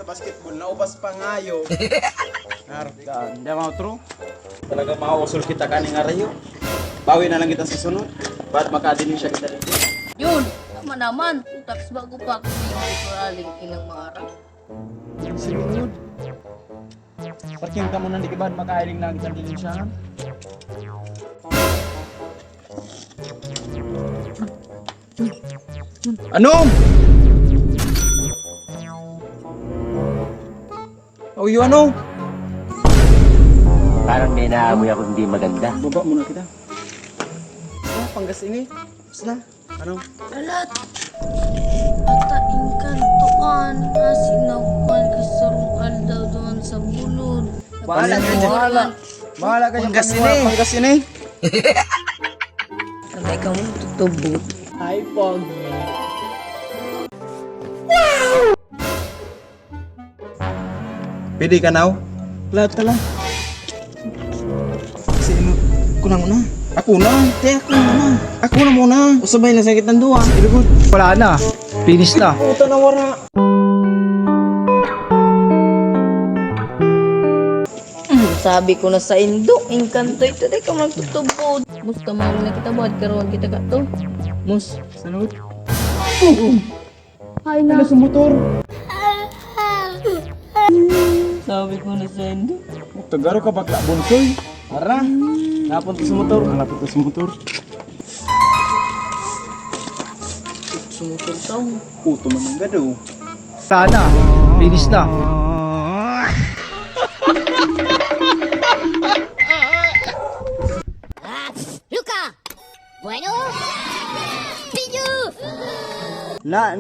basketball, naupas pangayo. Arka, hindi mga true. Talaga mausul kita kaning arayo. Bawi na lang kita sa sunod. Para makadinin siya kita dito. Yun, tama naman. Tapos bago pa ako dito aling ilang mga araw. Sunod. Parking ka muna, di ba makailing na kita din siya. Ano? Oh, yun ano? Parang may naamoy ako hindi maganda. Baba muna kita. Panggas ini. Basta. Ano? Lalat! Atain kantuan, asinawan kasarong aldaw doon sa bulod. Bahala ka dyan. Bahala. Bahala ka dyan. Panggas ini. Panggas ini. Sabay ka mo tutubot. Ay, Pogi. Pwede ka now? Lahat ka lang. Sino? Kunang una. Ako na. Te, ako na. Ako na muna. Usabay na sakit ng duwa. Wala na. Finish na. Puta na wara. Sabi ko na sa Indo, engkanto ito dahil ka magtutubod. Mus, kamang na kita buhat karoon kita ka to. Mus. Salud. Ay na. Ano sa motor? Sabi ko na sa Indo. Tagaro ka bakla bonsoy. Ara. Napunta sa motor. Napunta sa motor. Sumutul tao. Puto man ang gado. Sana. Finish na. Luka! Bueno! Pinyu! Na.